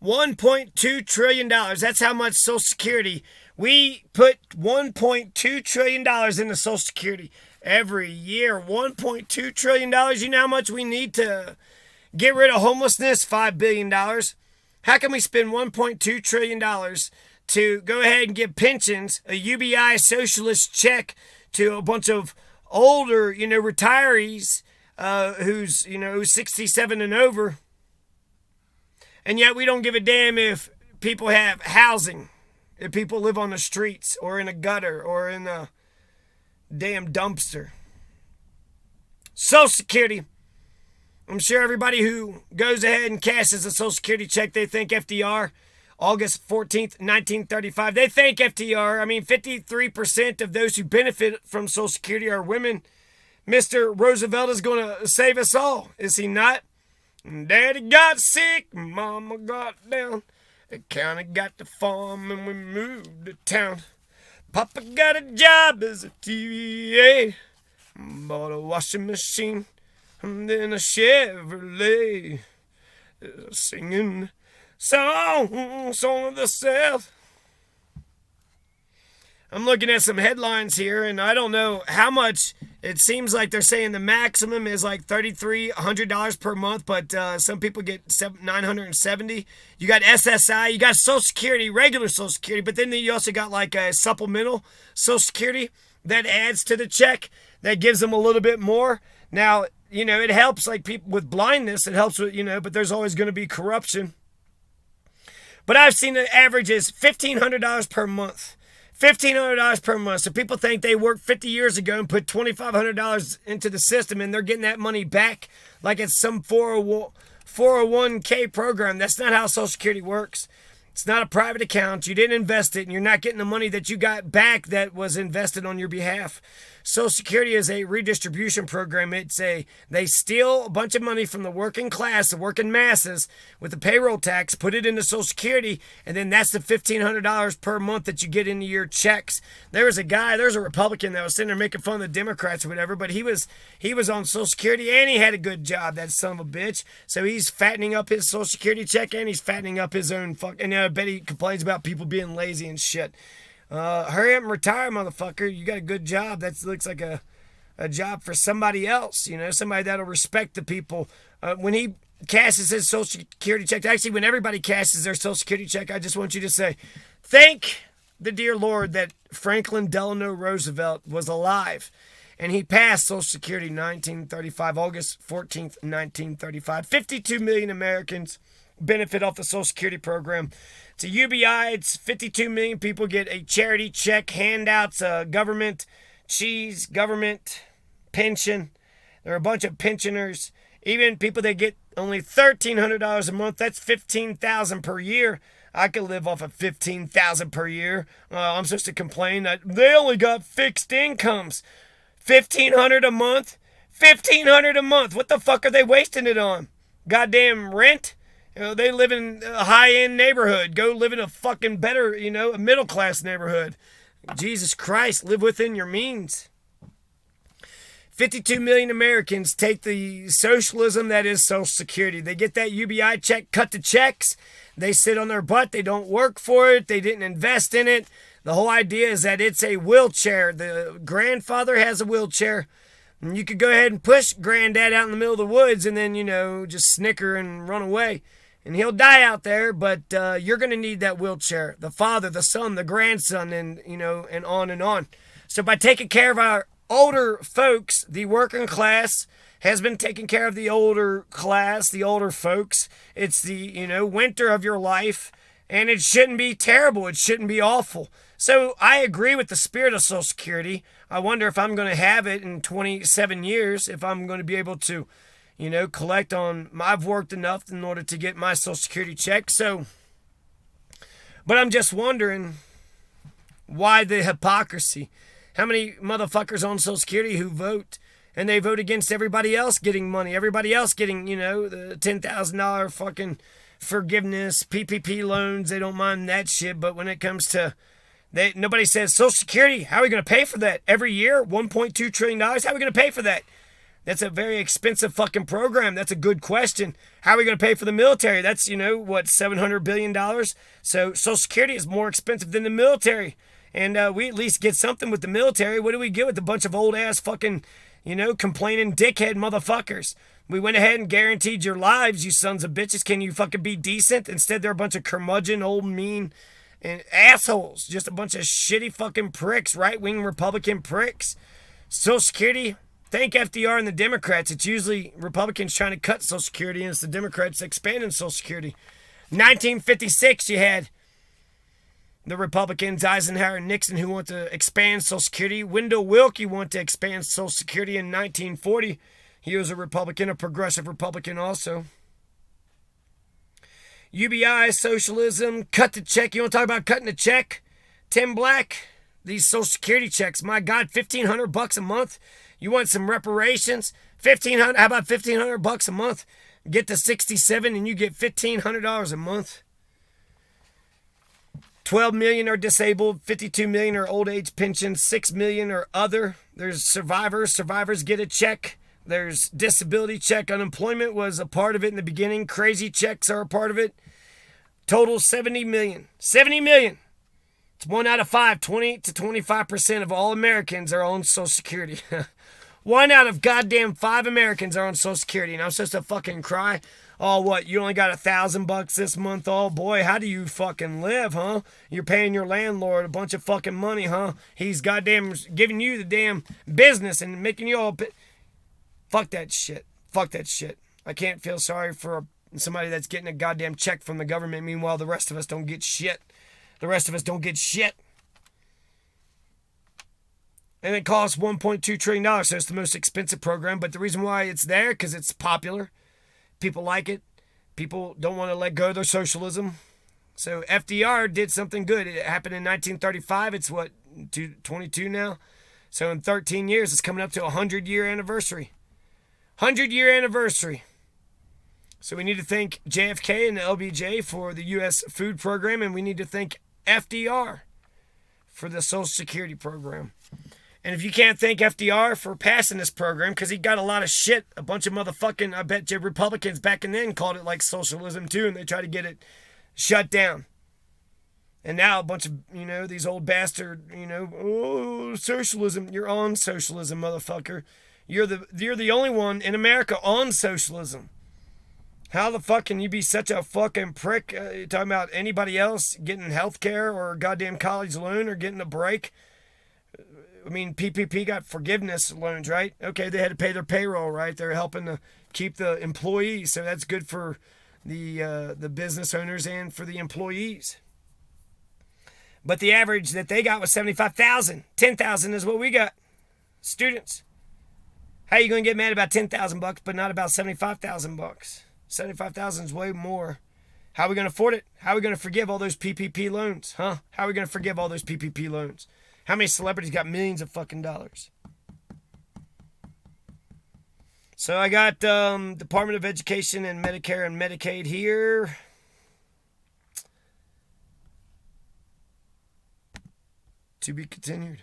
$1.2 trillion. That's how much Social Security. We put $1.2 trillion into Social Security every year. $1.2 trillion. You know how much we need to get rid of homelessness? $5 billion. How can we spend $1.2 trillion to go ahead and give pensions, a UBI socialist check to a bunch of older, retirees who's 67 and over, and yet we don't give a damn if people have housing, if people live on the streets or in a gutter or in a damn dumpster. Social Security. I'm sure everybody who goes ahead and cashes a Social Security check, they think FDR, August 14th, 1935. They thank FDR. 53% of those who benefit from Social Security are women. Mr. Roosevelt is going to save us all, is he not? Daddy got sick, Mama got down. The county got the farm and we moved to town. Papa got a job as a TVA. Bought a washing machine and then a Chevrolet. Singing song of the South. I'm looking at some headlines here, and I don't know how much. It seems like they're saying the maximum is like $3,300 per month, but some people get $970. You got SSI, you got Social Security, regular Social Security, but then you also got like a supplemental Social Security that adds to the check, that gives them a little bit more. Now, it helps like people with blindness. It helps with, but there's always going to be corruption. But I've seen the average is $1,500 per month. $1,500 per month. So people think they worked 50 years ago and put $2,500 into the system and they're getting that money back like it's some 401k program. That's not how Social Security works. It's not a private account. You didn't invest it and you're not getting the money that you got back that was invested on your behalf. Social Security is a redistribution program. They steal a bunch of money from the working class, the working masses, with the payroll tax, put it into Social Security, and then that's the $1,500 per month that you get into your checks. There's a Republican that was sitting there making fun of the Democrats or whatever, but he was on Social Security and he had a good job, that son of a bitch. So he's fattening up his Social Security check and he's fattening up his own and I bet he complains about people being lazy and shit. Hurry up and retire, motherfucker. You got a good job. That looks like a job for somebody else, somebody that'll respect the people. When he cashes his Social Security check, actually, when everybody cashes their Social Security check, I just want you to say, thank the dear Lord that Franklin Delano Roosevelt was alive. And he passed Social Security 1935, August 14th, 1935. 52 million Americans benefit off the Social Security program. It's a UBI. It's 52 million people get a charity check, handouts, government cheese, government pension. There are a bunch of pensioners. Even people that get only $1,300 a month, that's $15,000 per year. I could live off of $15,000 per year. I'm supposed to complain that they only got fixed incomes. $1,500 a month? $1,500 a month. What the fuck are they wasting it on? Goddamn rent? They live in a high-end neighborhood. Go live in a fucking better, a middle-class neighborhood. Jesus Christ, live within your means. 52 million Americans take the socialism that is Social Security. They get that UBI check, cut the checks. They sit on their butt. They don't work for it. They didn't invest in it. The whole idea is that it's a wheelchair. The grandfather has a wheelchair. And you could go ahead and push granddad out in the middle of the woods and then, just snicker and run away. And he'll die out there, but you're going to need that wheelchair. The father, the son, the grandson, and, and on and on. So by taking care of our older folks, the working class has been taking care of the older class, the older folks. It's the, winter of your life, and it shouldn't be terrible. It shouldn't be awful. So I agree with the spirit of Social Security. I wonder if I'm going to have it in 27 years, if I'm going to be able to, collect on. I've worked enough in order to get my Social Security check. So, but I'm just wondering why the hypocrisy. How many motherfuckers on Social Security who vote and they vote against everybody else getting money, everybody else getting, the $10,000 fucking forgiveness, PPP loans. They don't mind that shit. But when it comes to, nobody says Social Security, how are we going to pay for that every year? $1.2 trillion. How are we going to pay for that? That's a very expensive fucking program. That's a good question. How are we going to pay for the military? That's, what, $700 billion? So Social Security is more expensive than the military. And we at least get something with the military. What do we get with a bunch of old-ass fucking, complaining dickhead motherfuckers? We went ahead and guaranteed your lives, you sons of bitches. Can you fucking be decent? Instead, they're a bunch of curmudgeon, old, mean, and assholes. Just a bunch of shitty fucking pricks, right-wing Republican pricks. Social Security... Thank FDR and the Democrats. It's usually Republicans trying to cut Social Security, and it's the Democrats expanding Social Security. 1956, you had the Republicans, Eisenhower and Nixon, who want to expand Social Security. Wendell Willkie wanted to expand Social Security in 1940. He was a Republican, a progressive Republican also. UBI, socialism, cut the check. You want to talk about cutting the check? Tim Black, these Social Security checks, my God, $1,500 a month. You want some reparations? $1,500. How about $1,500 a month? Get to 67 and you get $1,500 a month. 12 million are disabled. 52 million are old age pensions. 6 million are other. There's survivors. Survivors get a check. There's disability check. Unemployment was a part of it in the beginning. Crazy checks are a part of it. Total 70 million. 70 million. It's 1 out of 5. 20 to 25% of all Americans are on Social Security. 1 out of goddamn 5 Americans are on Social Security. And I'm supposed to fucking cry? Oh, what? You only got $1,000 this month? Oh, boy, how do you fucking live, huh? You're paying your landlord a bunch of fucking money, huh? He's goddamn giving you the damn business and making you all... Fuck that shit. Fuck that shit. I can't feel sorry for somebody that's getting a goddamn check from the government. Meanwhile, the rest of us don't get shit. The rest of us don't get shit. And it costs $1.2 trillion, so it's the most expensive program. But the reason why it's there, because it's popular. People like it. People don't want to let go of their socialism. So FDR did something good. It happened in 1935. It's what, 22 now? So in 13 years, it's coming up to a 100-year anniversary. 100-year anniversary. So we need to thank JFK and the LBJ for the U.S. food program, and we need to thank FDR for the Social Security program. And if you can't thank FDR for passing this program, because he got a lot of shit, a bunch of motherfucking, I bet you Republicans back in then called it like socialism too, and they tried to get it shut down. And now a bunch of, these old bastard, oh, socialism. You're on socialism, motherfucker. You're the only one in America on socialism. How the fuck can you be such a fucking prick? You're talking about anybody else getting health care or a goddamn college loan or getting a break? I mean, PPP got forgiveness loans, right? Okay, they had to pay their payroll, right? They're helping to keep the employees, so that's good for the business owners and for the employees. But the average that they got was 75,000. 10,000 is what we got. Students. How are you going to get mad about $10,000 but not about $75,000? 75,000 is way more. How are we going to afford it? How are we going to forgive all those PPP loans? Huh? How are we going to forgive all those PPP loans? How many celebrities got millions of fucking dollars? So I got Department of Education and Medicare and Medicaid here. To be continued.